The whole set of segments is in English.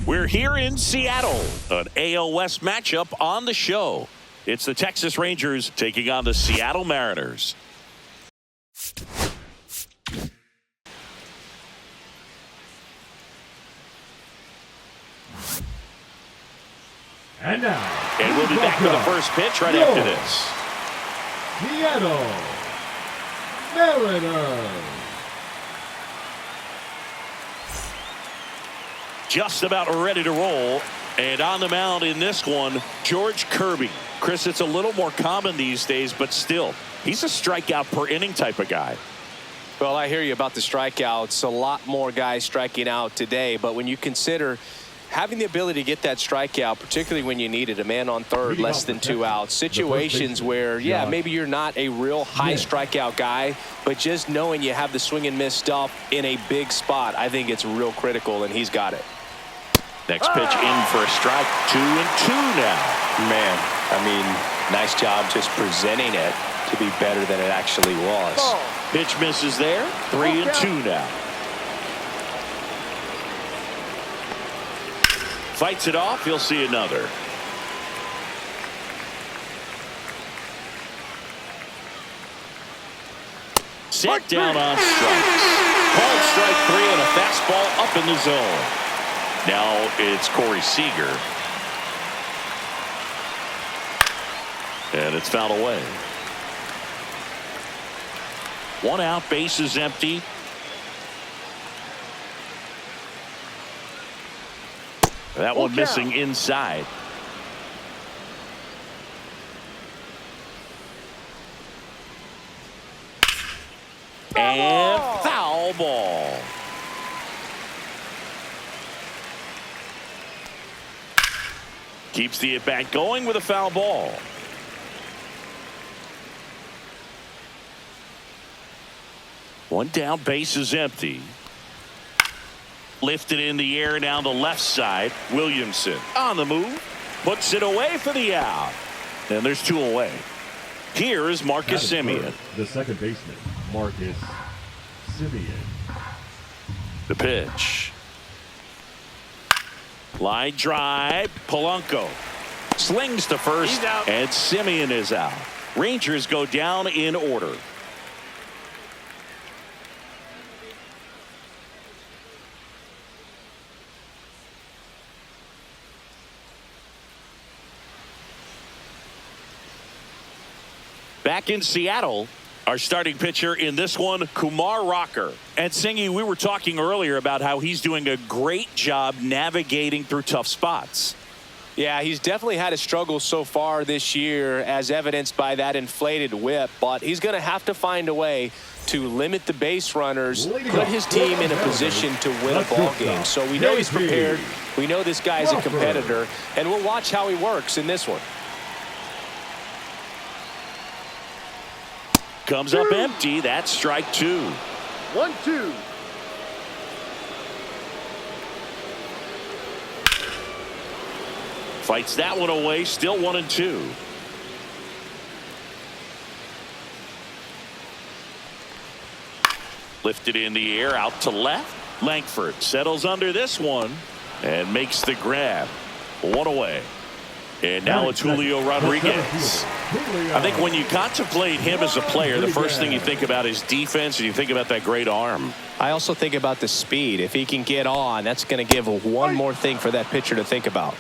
We're here in Seattle, an AL West matchup on the show. It's the Texas Rangers taking on the Seattle Mariners. And now, and we'll be back with the first pitch right after this. Seattle Mariners. Just about ready to roll. And on the mound in this one, George Kirby. Chris, it's a little more common these days, but still, he's a strikeout per inning type of guy. Well, I hear you about the strikeouts. A lot more guys striking out today. But when you consider having the ability to get that strikeout, particularly when you need it, a man on third, less than 2 outs, situations where, yeah, maybe you're not a real high strikeout guy, but just knowing you have the swing and miss stuff in a big spot, I think it's real critical, and he's got it. Next pitch in for a strike. 2-2 now. Man, I mean, nice job just presenting it to be better than it actually was. Pitch misses there. 3-2 now. Fights it off. He'll see another. Set down on strikes. Called strike 3 and a fastball up in the zone. Now it's Corey Seager. And it's fouled away. 1 out, base is empty. That one missing inside. And foul ball. Keeps the at-bat going with a foul ball. One down, base is empty. Lifted in the air down the left side. Williamson on the move. Puts it away for the out. And there's 2 away. Here is Marcus Semien. The second baseman, Marcus Semien. The pitch. Line drive. Polanco slings to first. And Semien is out. Rangers go down in order. Back in Seattle, our starting pitcher in this one, Kumar Rocker. And Singy, we were talking earlier about how he's doing a great job navigating through tough spots. Yeah, he's definitely had a struggle so far this year, as evidenced by that inflated whip. But he's going to have to find a way to limit the base runners, put his team in a position to win a ball game. So we know he's prepared. We know this guy's a competitor, and we'll watch how he works in this one. Comes up empty. That's strike 2. 1-2. Fights that one away. Still 1-2. Lifted in the air out to left. Langford settles under this one and makes the grab. 1 away. And now it's Julio Rodriguez. I think when you contemplate him as a player, the first thing you think about is defense, and you think about that great arm. I also think about the speed. If he can get on, that's going to give one more thing for that pitcher to think about.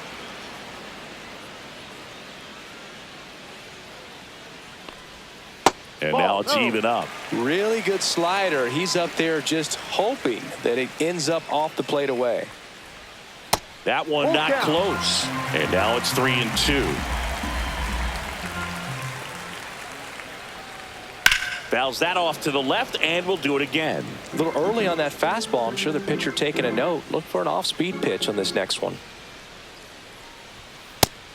And now it's even up. Really good slider. He's up there just hoping that it ends up off the plate away. That one not close. And now it's 3-2. Fouls that off to the left, and we'll do it again. A little early on that fastball. I'm sure the pitcher taking a note. Look for an off-speed pitch on this next one.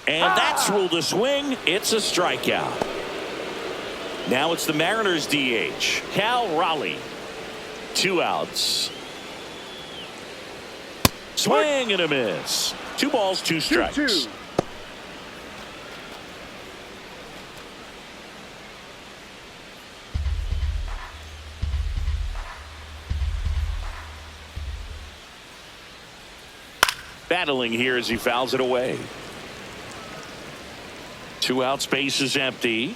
And that's ruled a swing. It's a strikeout. Now it's the Mariners DH, Cal Raleigh. 2 outs. Swing and a miss. 2 balls, 2 strikes. 2-2. battling here as he fouls it away. 2 out, space is empty.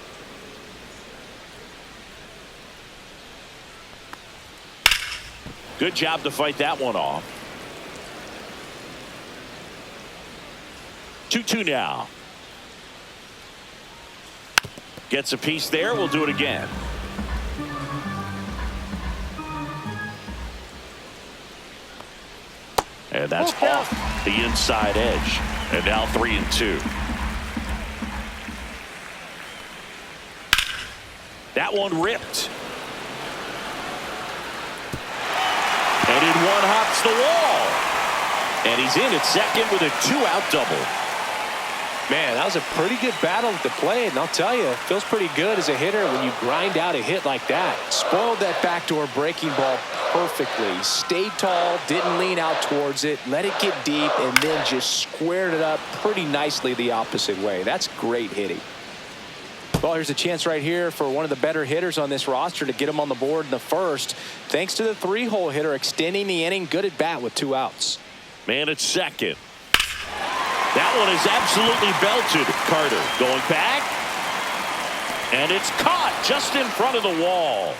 Good job to fight that one off. 2-2 now. Gets a piece there. We'll do it again. And that's off the inside edge. And now 3-2. That one ripped. And in one hops the wall. And he's in at second with a 2-out double. Man, that was a pretty good battle at the plate, and I'll tell you, it feels pretty good as a hitter when you grind out a hit like that. Spoiled that backdoor breaking ball perfectly. Stayed tall, didn't lean out towards it, let it get deep, and then just squared it up pretty nicely the opposite way. That's great hitting. Well, here's a chance right here for one of the better hitters on this roster to get him on the board in the first. Thanks to the 3-hole hitter extending the inning. Good at bat with 2 outs. Man at second. That one is absolutely belted. Carter going back. And it's caught just in front of the wall.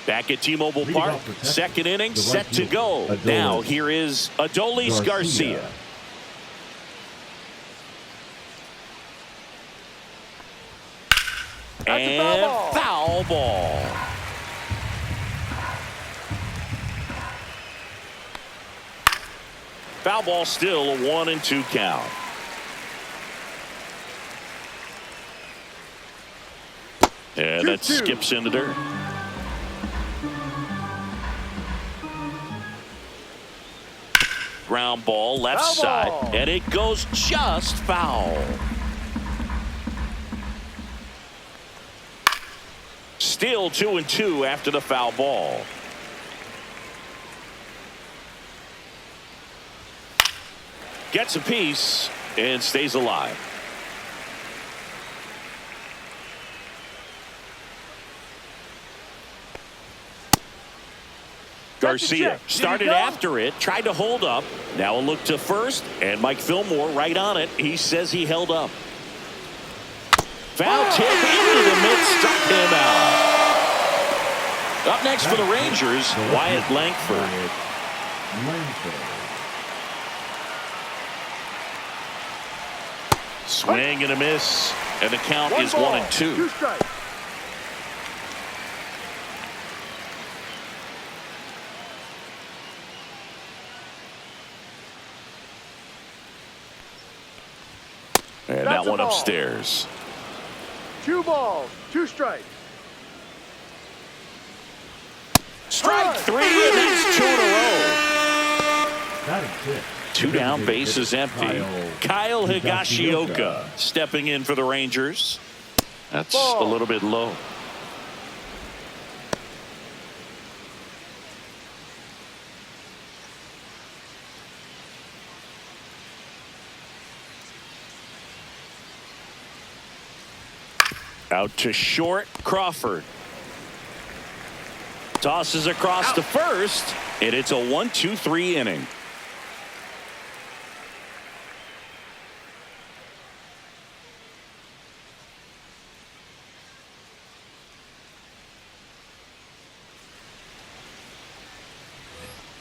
Back at T-Mobile Park, second inning set to go. Now here is Adolis Garcia. And foul ball. Foul ball, still a 1-2 count. And that skips in the dirt. Ground ball left side, and it goes just foul. Still 2-2 after the foul ball. Gets a piece and stays alive. Garcia started after it, tried to hold up. Now a look to first, and Mike Fillmore right on it. He says he held up. Foul tip into the mid, struck him out. Up next for the Rangers, Wyatt Langford. Swing and a miss, and the count is 1-2. And that one upstairs. 2 balls, 2 strikes. Strike 3, and that's 2 in a row. That is it. 2 down, bases empty. Kyle Higashioka stepping in for the Rangers. That's a little bit low. Out to short, Crawford. Tosses across to first, and it's a 1-2-3 inning.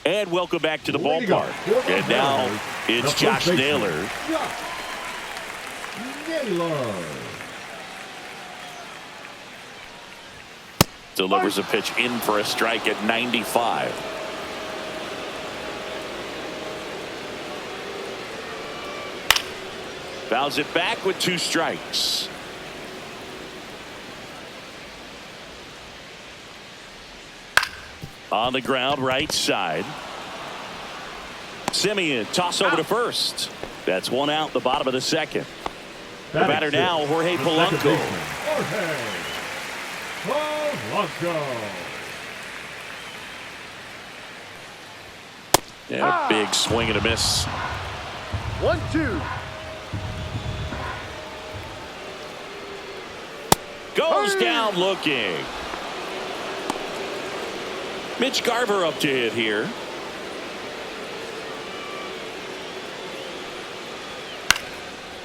And welcome back to the ballpark. And now it's Josh Naylor. Delivers a pitch in for a strike at 95. Fouls it back with 2 strikes. On the ground, right side. Simeon, toss over to first. That's 1 out, the bottom of the second. The batter now, Jorge Polanco. And a big swing and a miss. 1-2. Goes down looking. Mitch Garver up to hit here.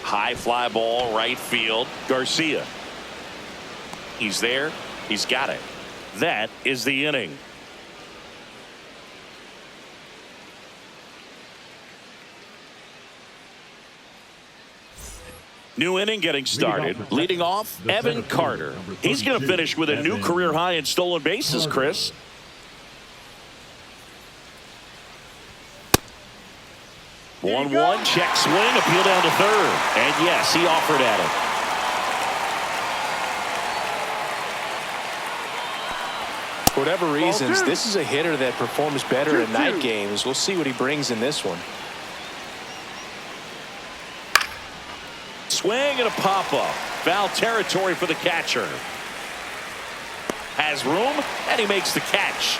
High fly ball, right field. Garcia. He's there. He's got it. That is the inning. New inning getting started. Leading off, Evan Carter. He's going to finish with a new career high in stolen bases, Chris. 1-1, check swing, appeal down to third. And yes, he offered at it. For whatever reasons, this is a hitter that performs better in night games. We'll see what he brings in this one. Swing and a pop-up. Foul territory for the catcher. Has room, and he makes the catch.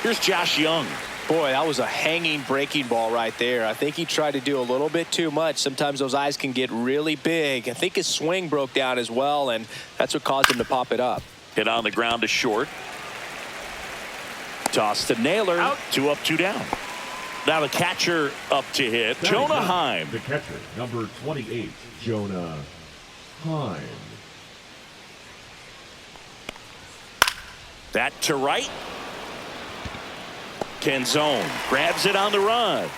Here's Josh Young. Boy, that was a hanging breaking ball right there. I think he tried to do a little bit too much. Sometimes those eyes can get really big. I think his swing broke down as well, and that's what caused him to pop it up. Hit on the ground to short. Toss to Naylor. Out. 2 up, 2 down. Now the catcher up to hit. Jonah Heim. The catcher, number 28, Jonah Heim. That to right. Canzone grabs it on the run.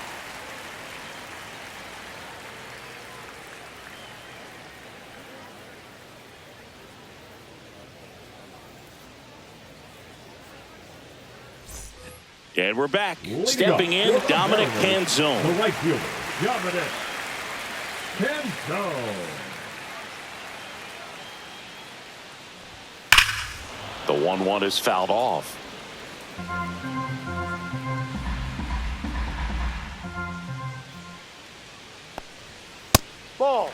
And we're back. Stepping in, Dominic Canzone. The right fielder, Dominic Canzone. The 1-1 is fouled off. Ball.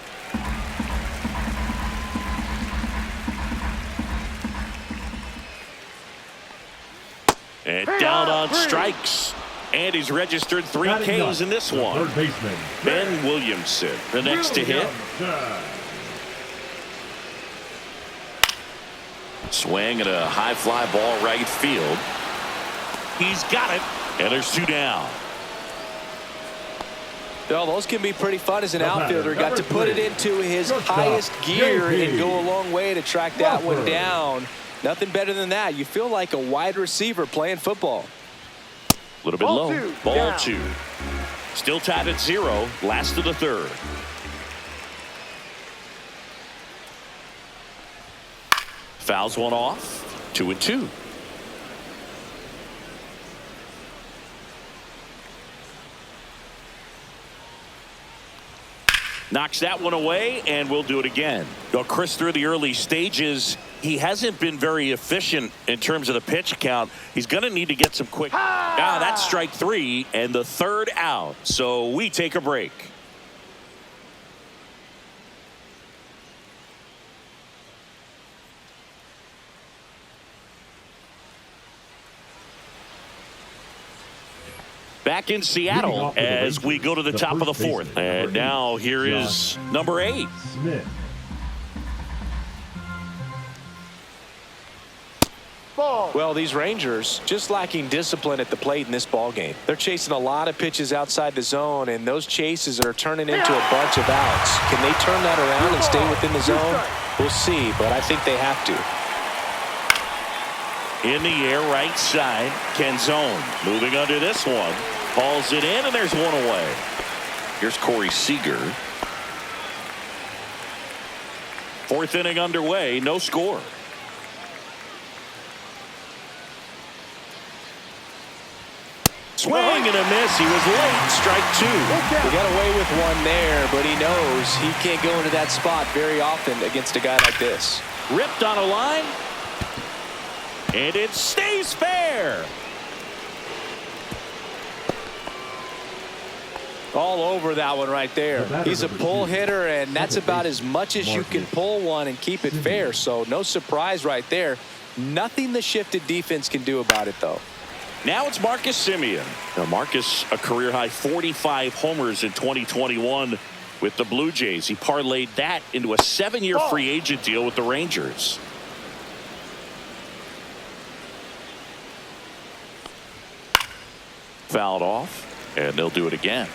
And down on strikes. And he's registered 3 Ks in this one. Third baseman, Ben Williamson, the next to hit. Swing and a high fly ball right field. He's got it. And there's 2 down. Well, those can be pretty fun as an outfielder. Got to put it into his highest gear and go a long way to track that one down. Nothing better than that. You feel like a wide receiver playing football. A little bit Ball low. 2, Ball down. 2. Still tied at 0. Last of the third. Fouls one off. 2-2. Knocks that one away, and we'll do it again. Well, Chris, through the early stages, he hasn't been very efficient in terms of the pitch count. He's going to need to get some quick. Ah, that's strike 3 and the third out. So we take a break. Back in Seattle as we go to the top of the 4th. And now here is number 8. Smith. Ball. Well, these Rangers just lacking discipline at the plate in this ball game. They're chasing a lot of pitches outside the zone, and those chases are turning into a bunch of outs. Can they turn that around and stay within the zone? We'll see, but I think they have to. In the air, right side. Canzone moving under this one. Hauls it in, and there's one away. Here's Corey Seager. 4th inning underway. No score. Swing and a miss. He was late. Strike 2. He got away with one there, but he knows he can't go into that spot very often against a guy like this. Ripped on a line. And it stays fair. All over that one right there. He's a pull hitter, and that's about as much as you can pull one and keep it fair. So no surprise right there. Nothing the shifted defense can do about it, though. Now it's Marcus Semien. Now Marcus, a career-high 45 homers in 2021 with the Blue Jays. He parlayed that into a 7-year free agent deal with the Rangers. Fouled off, and they'll do it again.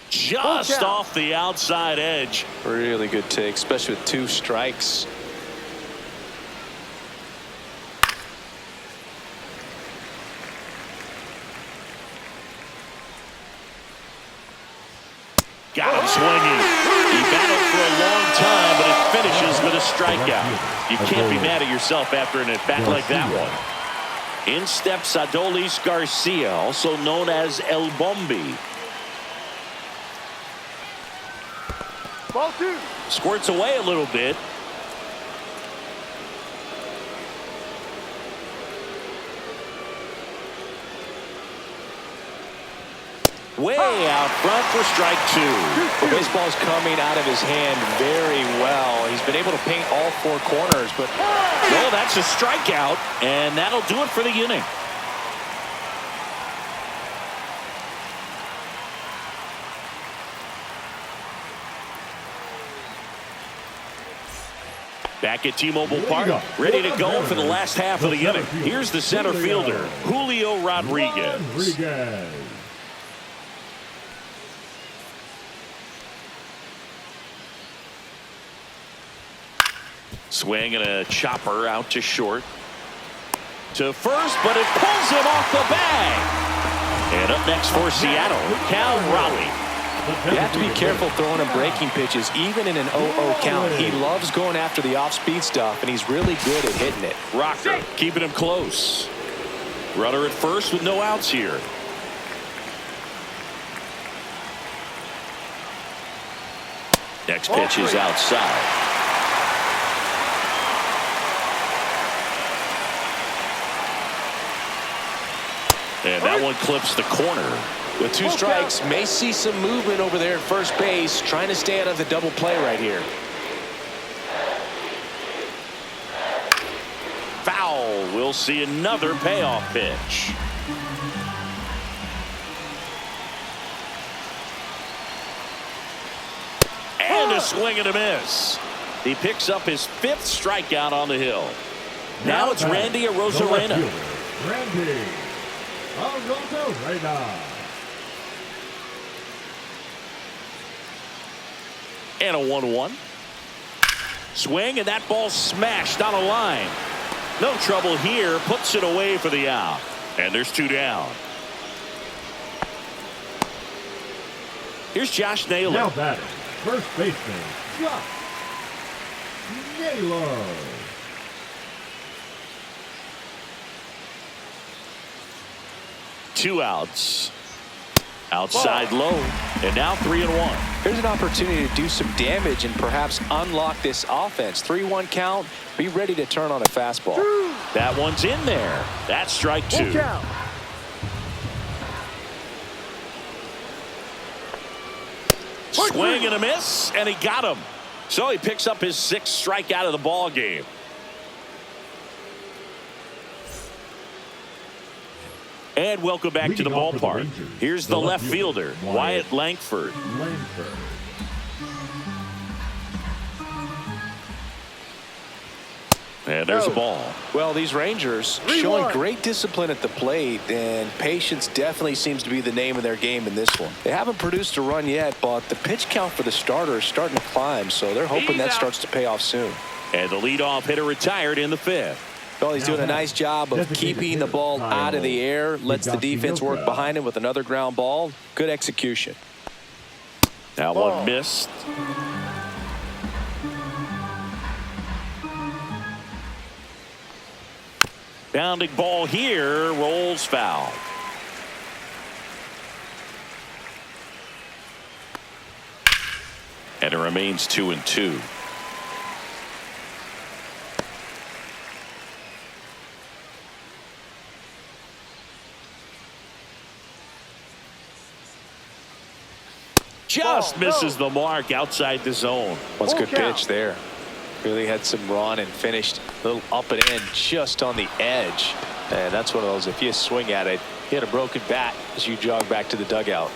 Just off the outside edge. Really good take, especially with 2 strikes. Got him swinging. He battled for a long time, but it finishes with a strikeout. You can't be mad at yourself after an at-bat like that one. In steps Adolis Garcia, also known as El Bombi. Ball 2. Squirts away a little bit. Way out front for strike 2. The baseball's coming out of his hand very well. He's been able to paint all 4 corners, but no, that's a strikeout, and that'll do it for the inning. Back at T-Mobile Park, ready to go for the last half of the inning. Here's the center fielder, Julio Rodriguez. Swing and a chopper out to short. To first, but it pulls him off the bag. And up next for Seattle, Cal Raleigh. You have to be careful throwing him breaking pitches, even in an 0-0 count. He loves going after the off-speed stuff, and he's really good at hitting it. Rocker keeping him close. Runner at first with no outs here. Next pitch is outside. And that one clips the corner. With 2 strikes, may see some movement over there at first base, trying to stay out of the double play right here. Foul. We'll see another payoff pitch. And a swing and a miss. He picks up his 5th strikeout on the hill. Now it's Randy Arozarena. Randy Arozarena. And a 1-1. Swing, and that ball smashed on a line. No trouble here. Puts it away for the out. And there's 2 down. Here's Josh Naylor. Now batting, first baseman, Josh Naylor. Two outs. Outside low. And now 3-1. Here's an opportunity to do some damage and perhaps unlock this offense. 3-1 count. Be ready to turn on a fastball. That one's in there. That's strike 2. Swing and a miss, and he got him. So he picks up his 6th strikeout of the ball game. And welcome back to the ballpark. Here's the left fielder, Wyatt Langford. And there's a ball. Well, these Rangers showing great discipline at the plate, and patience definitely seems to be the name of their game in this one. They haven't produced a run yet, but the pitch count for the starter is starting to climb, so they're hoping that starts to pay off soon. And the leadoff hitter retired in the 5th. Well, he's doing a nice job of keeping the ball out of the air, lets the defense work behind him with another ground ball. Good execution. That one missed. Bounding ball here, rolls foul. And it remains 2-2. Just misses the mark outside the zone. That's a good pitch there. Really had some run and finished a little up and in just on the edge. And that's one of those, if you swing at it, you had a broken bat as you jog back to the dugout.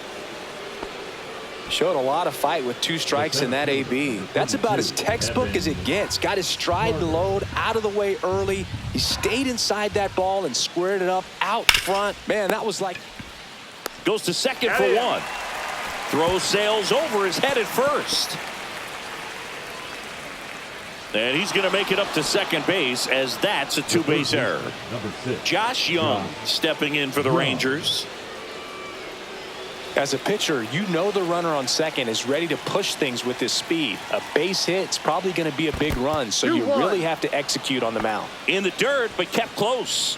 Showed a lot of fight with 2 strikes in that AB. That's about as textbook as it gets. Got his stride and load out of the way early. He stayed inside that ball and squared it up out front. Man, that was like... Goes to second for 1. Throw sails over his head at first. And he's going to make it up to second base as that's a 2-base error. Josh Young stepping in for the Rangers. As a pitcher, you know the runner on second is ready to push things with his speed. A base hit's probably going to be a big run, so you really have to execute on the mound. In the dirt, but kept close.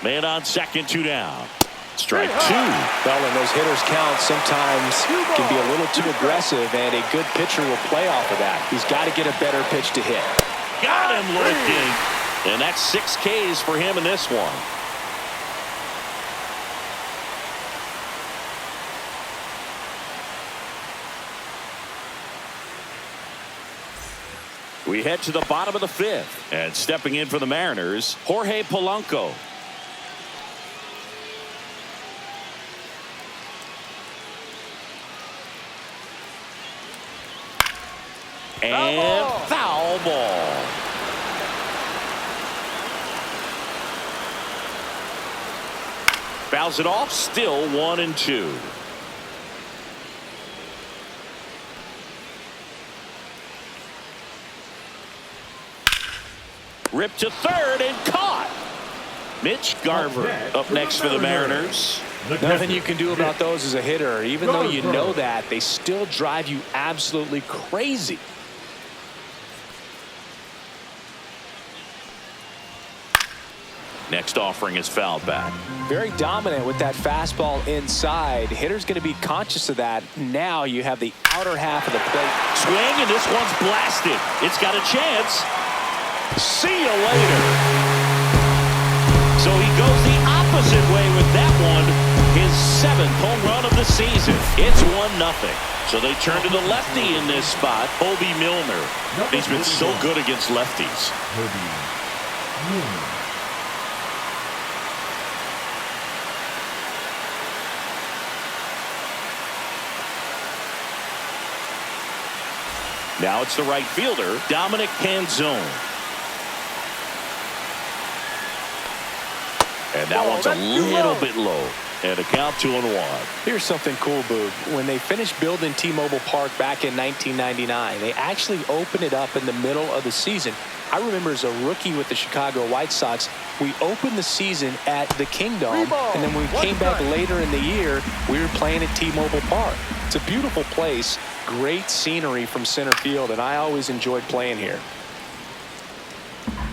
Man on second, 2 down. Strike 2. Well, and those hitters count sometimes can be a little too aggressive, and a good pitcher will play off of that. He's got to get a better pitch to hit. Got him looking. And that's 6 Ks for him in this one. We head to the bottom of the 5th, and stepping in for the Mariners, Jorge Polanco. And foul ball. Fouls it off, still 1-2. Ripped to third and caught. Mitch Garver up next for the Mariners. Nothing you can do about those as a hitter. Even though you know that, they still drive you absolutely crazy. Next offering is fouled back. Very dominant with that fastball inside. Hitter's going to be conscious of that. Now you have the outer half of the plate. Swing, and this one's blasted. It's got a chance. See you later. So he goes the opposite way with that one. His 7th home run of the season. It's 1-0. So they turn to the lefty in this spot, Obi Milner. He's been so good against lefties. Now it's the right fielder, Dominic Canzone. And that one's a little bit low. And a count 2-1. Here's something cool, Boog. When they finished building T-Mobile Park back in 1999, they actually opened it up in the middle of the season. I remember as a rookie with the Chicago White Sox, we opened the season at the Kingdome, and then when we came back later in the year, we were playing at T-Mobile Park. It's a beautiful place, great scenery from center field, and I always enjoyed playing here.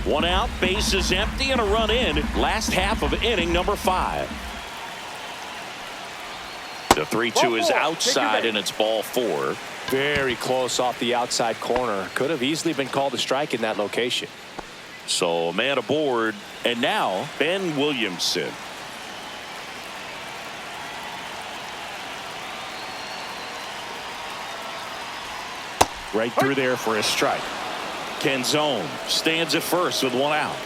1 out, base is empty, and a run in. Last half of inning number 5. The 3-2 is outside, and it's ball 4. Very close off the outside corner. Could have easily been called a strike in that location. So a man aboard, and now Ben Williamson. Right through there for a strike. Canzone stands at first with 1 out.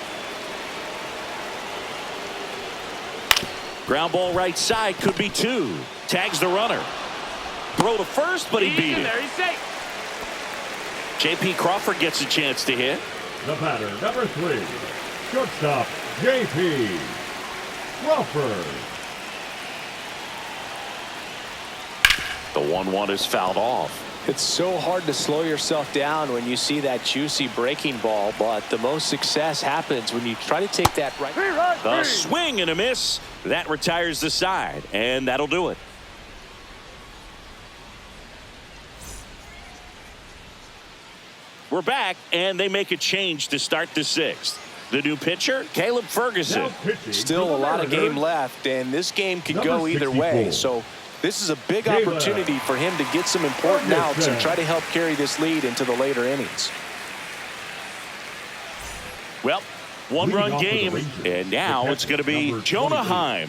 Ground ball right side, could be 2. Tags the runner. Throw to first, but he beat it. He's safe. J.P. Crawford gets a chance to hit. The batter, number 3, shortstop, J.P. Crawford. The 1-1 is fouled off. It's so hard to slow yourself down when you see that juicy breaking ball, but the most success happens when you try to take that right. A swing and a miss. That retires the side, and that'll do it. We're back, and they make a change to start the 6th. The new pitcher, Caleb Ferguson. Still a lot of game left, and this game could go either way. So this is a big opportunity for him to get some important outs and try to help carry this lead into the later innings. Well, 1-run game, and now it's going to be Jonah Heim.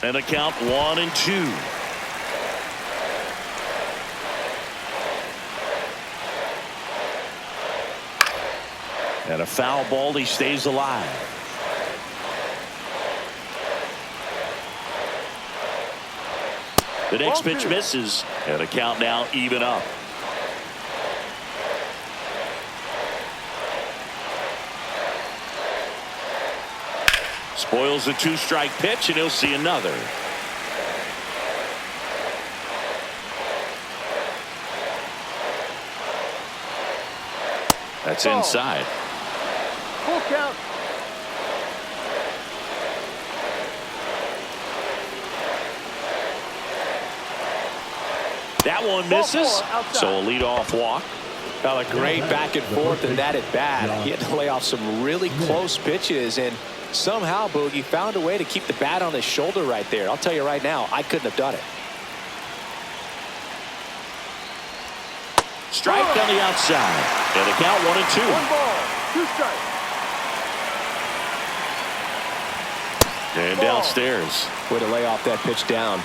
And the count 1-2. And a foul ball. He stays alive. The next pitch misses. And the count now even up. Spoils a 2-strike pitch, and he'll see another. That's inside. Full count. That one misses. So a leadoff walk. Well, a great back and forth in that at bat. He had to lay off some really close pitches, and somehow Boogie found a way to keep the bat on his shoulder right there. I'll tell you right now, I couldn't have done it. Strike on the outside. And the count 1-2. 1 ball, 2 strikes. And downstairs. Way to lay off that pitch down.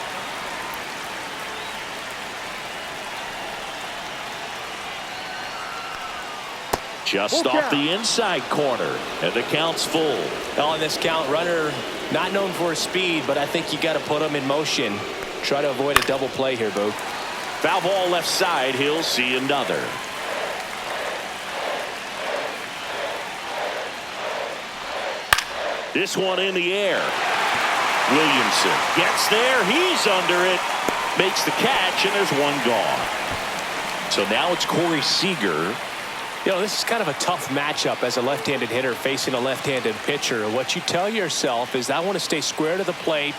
Just off the inside corner. And the count's full. On this count, runner not known for his speed, but I think you got to put him in motion. Try to avoid a double play here, Boog. Foul ball left side. He'll see another. This one in the air. Williamson gets there. He's under it. Makes the catch, and there's one gone. So now it's Corey Seager. You know, this is kind of a tough matchup as a left-handed hitter facing a left-handed pitcher. What you tell yourself is, I want to stay square to the plate,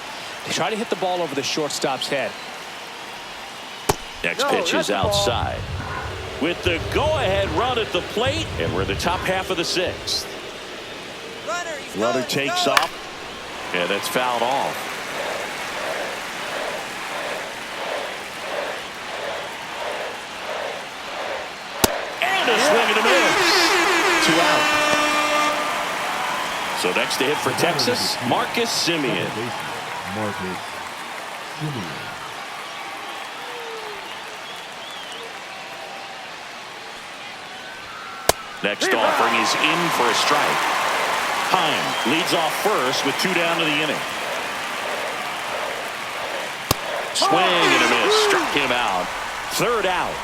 try to hit the ball over the shortstop's head. Next pitch is outside. With the go-ahead run at the plate, and we're in the top half of the 6th. Runner takes off, and that's fouled off. And a swing and a miss. 2 out. So next to hit for Texas, Marcus Semien. Marcus Semien. Next offering is in for a strike. Heim leads off first with 2 down to the inning. Swing and a miss. Struck him out. 3rd out.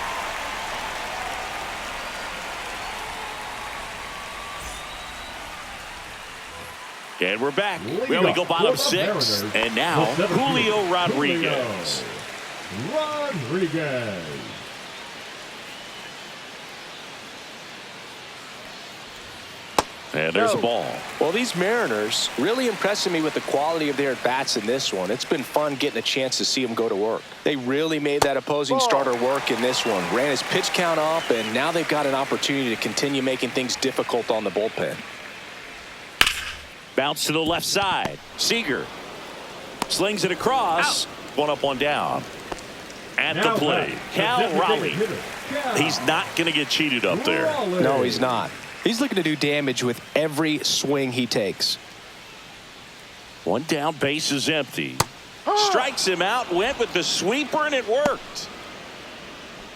And we're back. Well, we go bottom 6. And now Julio Rodriguez. Rodriguez. And there's a ball. Well, these Mariners really impressing me with the quality of their at-bats in this one. It's been fun getting a chance to see them go to work. They really made that opposing starter work in this one. Ran his pitch count up, and now they've got an opportunity to continue making things difficult on the bullpen. Bounce to the left side. Seager slings it across. One up, one down. At the plate, Cal Raleigh. He's not going to get cheated up there. No, he's not. He's looking to do damage with every swing he takes. 1 down, base is empty. Strikes him out, went with the sweeper, and it worked.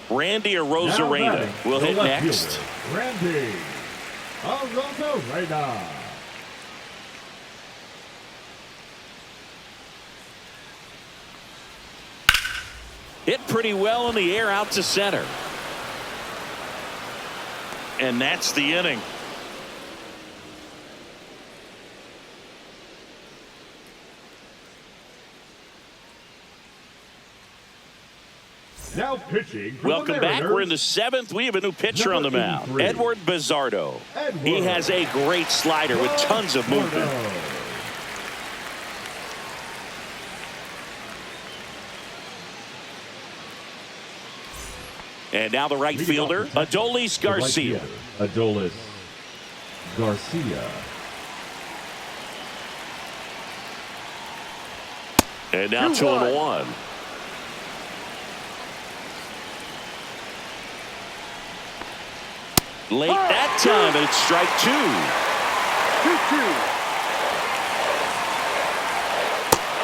Randy Arozarena will hit next. Randy Arozarena. Hit pretty well in the air out to center. And that's the inning. Now pitching. Welcome back. We're in the 7th. We have a new pitcher on the mound. Edward Bizardo. He has a great slider with tons of movement. And now the right fielder, Adolis Garcia. Adolis Garcia. And now 2-1. Late that time, and it's strike 2. 2-2.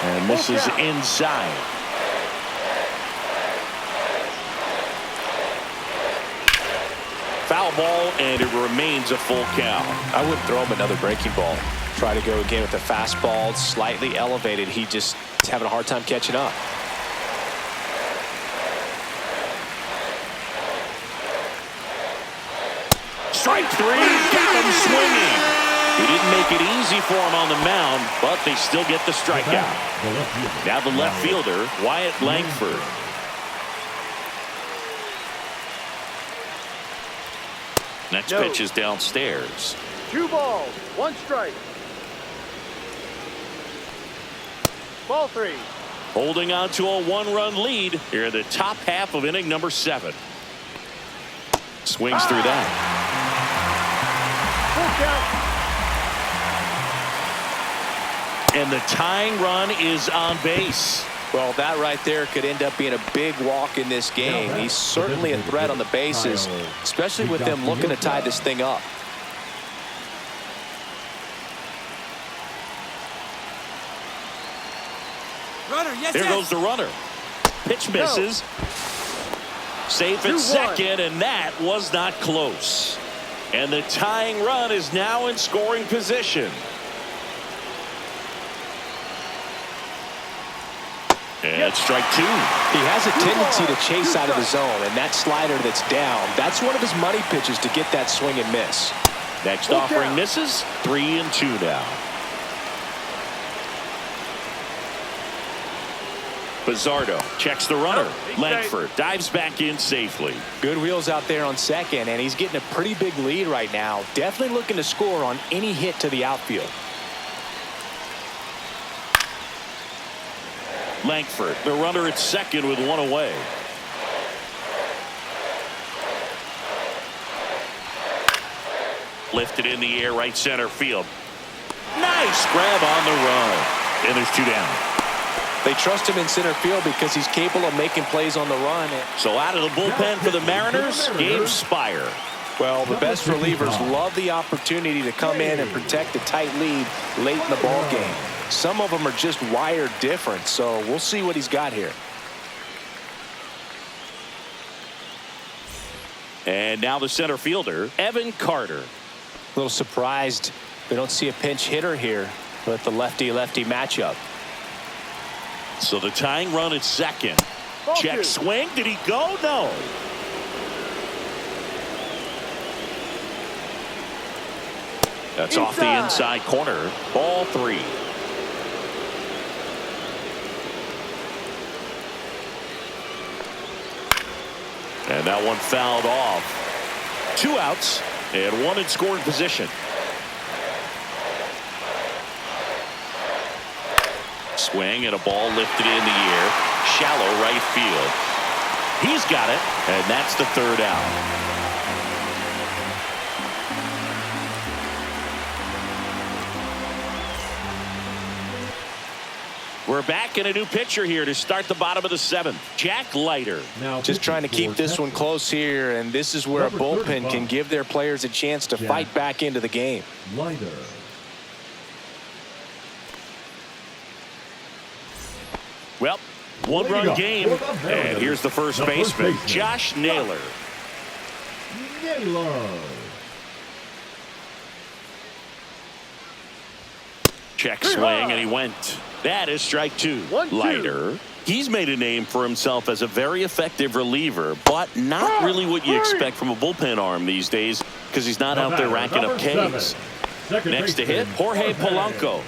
And this is inside. Foul ball, and it remains a full count. I wouldn't throw him another breaking ball. Try to go again with the fastball, slightly elevated. He just is having a hard time catching up. Strike three, got him swinging. He didn't make it easy for him on the mound, but they still get the strikeout. Now the left fielder, Wyatt Langford. Next pitch is downstairs. 2 balls, 1 strike. Ball 3. Holding on to a 1-run lead here in the top half of inning number 7. Swings through that. Full count. And the tying run is on base. Well, that right there could end up being a big walk in this game. He's certainly a threat on the bases, especially with them looking to tie this thing up. Here goes the runner. Pitch misses. Safe at second, and that was not close. And the tying run is now in scoring position. And strike 2. He has a tendency to chase out of the zone, and that slider that's down, that's one of his money pitches to get that swing and miss. Next offering misses. 3-2 now. Bizzardo checks the runner. Langford dives back in safely. Good wheels out there on second, and he's getting a pretty big lead right now. Definitely looking to score on any hit to the outfield. Langford, the runner at second with 1 away. Lifted in the air, right center field. Nice grab on the run. And there's 2 down. They trust him in center field because he's capable of making plays on the run. So out of the bullpen for the Mariners, Gabe Spire. Well, the best relievers love the opportunity to come in and protect a tight lead late in the ball game. Some of them are just wired different, so we'll see what he's got here. And now the center fielder, Evan Carter. A little surprised we don't see a pinch hitter here with the lefty-lefty matchup. So the tying run at second. Check swing. Did he go? No. That's off the inside corner. Ball 3. And that one fouled off. 2 outs and 1 in scoring position. Swing and a ball lifted in the air. Shallow right field. He's got it, and that's the 3rd out. We're back in a new pitcher here to start the bottom of the 7th. Jack Leiter. Now just trying to keep this one close here, and this is where a bullpen can give their players a chance to fight back into the game. Leiter. Well, 1-run game, and here's the first baseman, Josh Naylor. Check swing, and he went. That is strike 2. Leiter. He's made a name for himself as a very effective reliever, but not really what you expect from a bullpen arm these days because he's not out there racking up Ks. Next to hit, Jorge Polanco.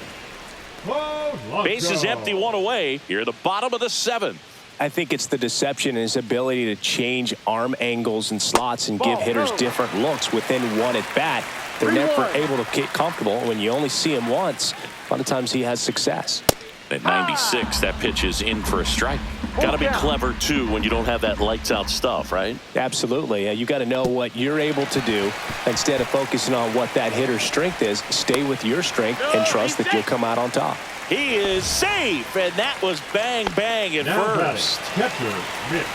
Base is empty, 1 away. Here at the bottom of the 7th. I think it's the deception and his ability to change arm angles and slots and give hitters different looks within 1 at bat. They're never able to get comfortable. When you only see him once, a lot of times he has success. At 96, that pitch is in for a strike. Got to be clever, too, when you don't have that lights-out stuff, right? Absolutely. You got to know what you're able to do. Instead of focusing on what that hitter's strength is, stay with your strength and trust that you'll come out on top. He is safe, and that was bang, bang at first. Catcher, Mitch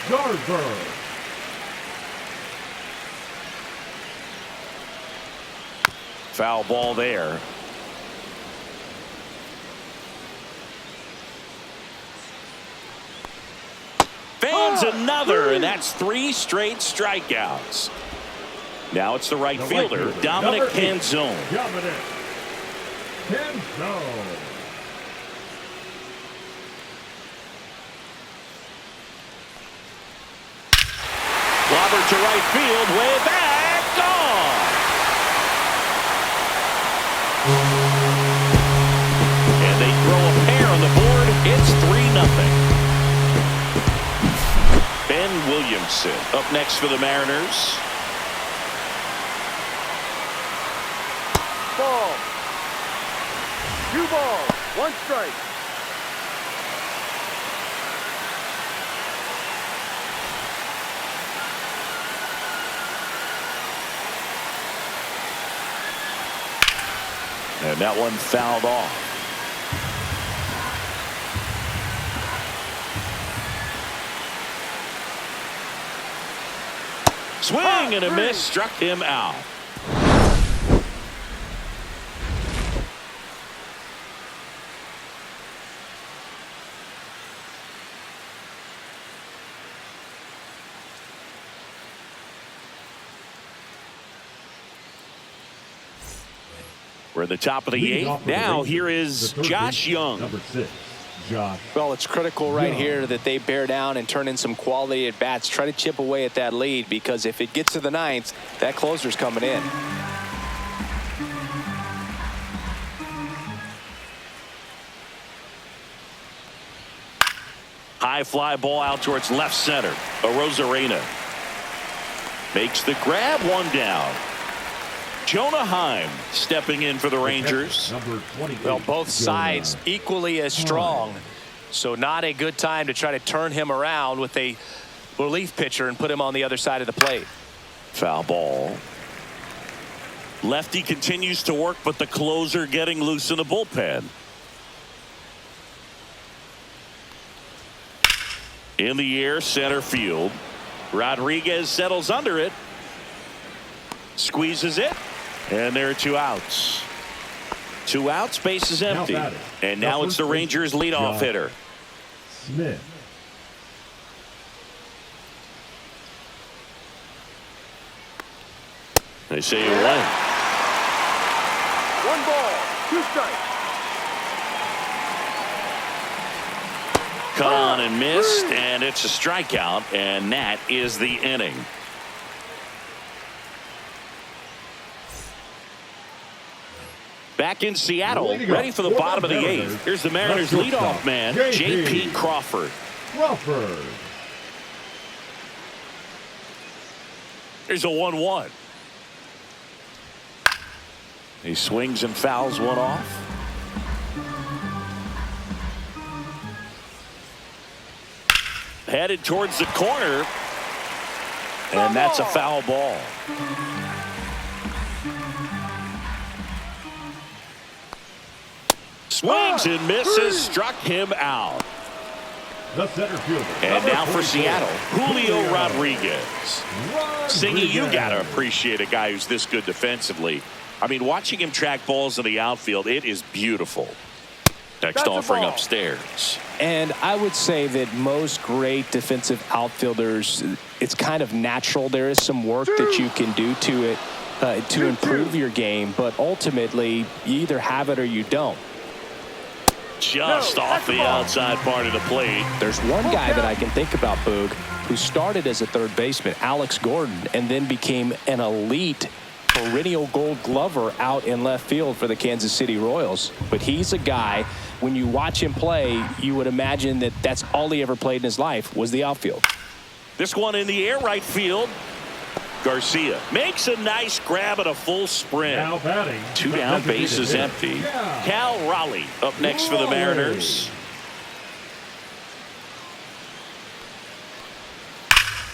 Garver. Foul ball there. swings another, and that's 3 straight strikeouts. Now it's the right fielder, Dominic Canzone. Dominic Canzone. Robert to right field, way back, gone. And they throw a pair on the board. It's 3-0. Ben Williamson up next for the Mariners. Ball. 2 balls, 1 strike. And that one fouled off. Swing and a miss, struck him out. We're at the top of the 8th. Now here is Josh Young. Number 6, Josh. Well, it's critical right here that they bear down and turn in some quality at bats. Try to chip away at that lead, because if it gets to the 9th, that closer's coming in. High fly ball out towards left center. Arozarena makes the grab, 1 down. Jonah Heim stepping in for the Rangers. Number 28, Well, both sides equally as strong, so not a good time to try to turn him around with a relief pitcher and put him on the other side of the plate. Foul ball. Lefty continues to work, but the closer getting loose in the bullpen. In the air, center field. Rodriguez settles under it. Squeezes it. And there are 2 outs. 2 outs, base is empty. And now it's the Rangers leadoff hitter. Smith. They say you win. 1 ball, 2 strikes. Cut on and missed, and it's a strikeout, and that is the inning. Back in Seattle, ready for the bottom of the 8th. Here's the Mariners leadoff man, J.P. Crawford. Here's a 1-1. He swings and fouls one off. Headed towards the corner, and that's a foul ball. Swings and misses, struck him out. The center fielder. And now for Seattle, Julio Rodriguez. Singy, you got to appreciate a guy who's this good defensively. I mean, watching him track balls in the outfield, it is beautiful. Next offering upstairs. And I would say that most great defensive outfielders, it's kind of natural. There is some work that you can do to it to improve your game, but ultimately you either have it or you don't. Just off the outside part of the plate. There's one guy that I can think about, Boog, who started as a third baseman, Alex Gordon, and then became an elite perennial Gold Glover out in left field for the Kansas City Royals. But he's a guy, when you watch him play, you would imagine that that's all he ever played in his life was the outfield. This one in the air, right field. Garcia makes a nice grab at a full sprint. Now batting. 2 down, base is empty. Cal Raleigh up next for the Mariners.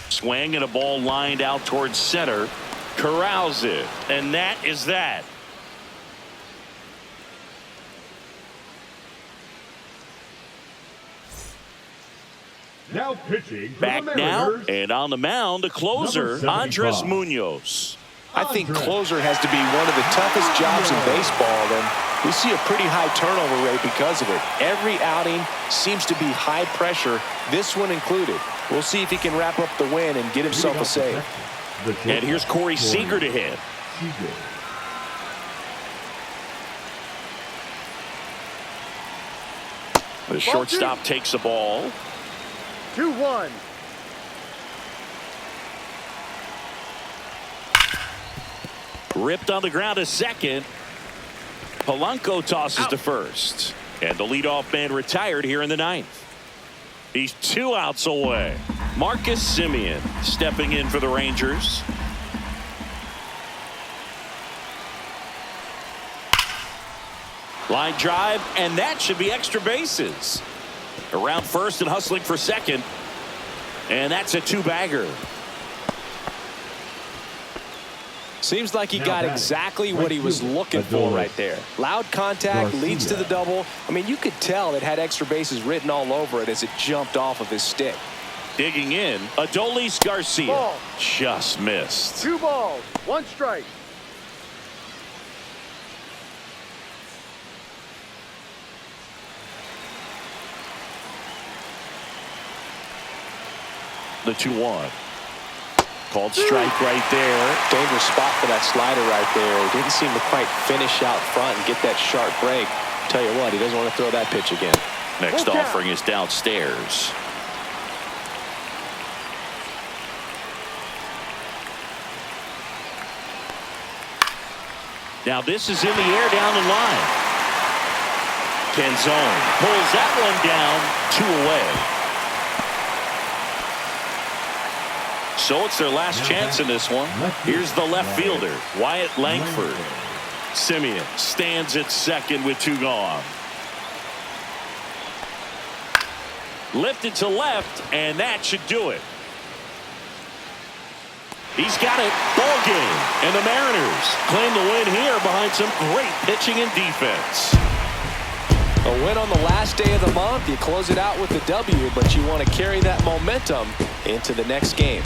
Swing and a ball lined out towards center. Corrals it, and that is that. Now pitching for Back the now, Mariners. and on the mound, a closer, Number 75. Andres Munoz. I think closer has to be one of the toughest jobs in baseball, and We see a pretty high turnover rate because of it. Every outing seems to be high pressure, this one included. We'll see if he can wrap up the win and get himself a save. And here's Corey Seager to hit. The shortstop takes the ball. 2-1. Ripped on the ground to second. Polanco tosses to first. And the leadoff man retired here in the ninth. He's 2 outs away. Marcus Semien stepping in for the Rangers. Line drive, and that should be extra bases. Around first and hustling for second. And that's a 2-bagger. Seems like he got exactly what he was looking for right there. Loud contact leads to the double. I mean, you could tell it had extra bases written all over it as it jumped off of his stick. Digging in, Adolis Garcia. Ball. Just missed. 2 balls, 1 strike. The 2-1. Called strike right there. Dangerous spot for that slider right there. He didn't seem to quite finish out front and get that sharp break. Tell you what, he doesn't want to throw that pitch again. Next offering is downstairs. Now this is in the air down the line. Canzone pulls that one down, 2 away. So it's their last chance in this one. Here's the left fielder, Wyatt Langford. Semien stands at second with 2 gone. Lifted to left, and that should do it. He's got it. Ball game. And the Mariners claim the win here behind some great pitching and defense. A win on the last day of the month. You close it out with the W, but you want to carry that momentum into the next game.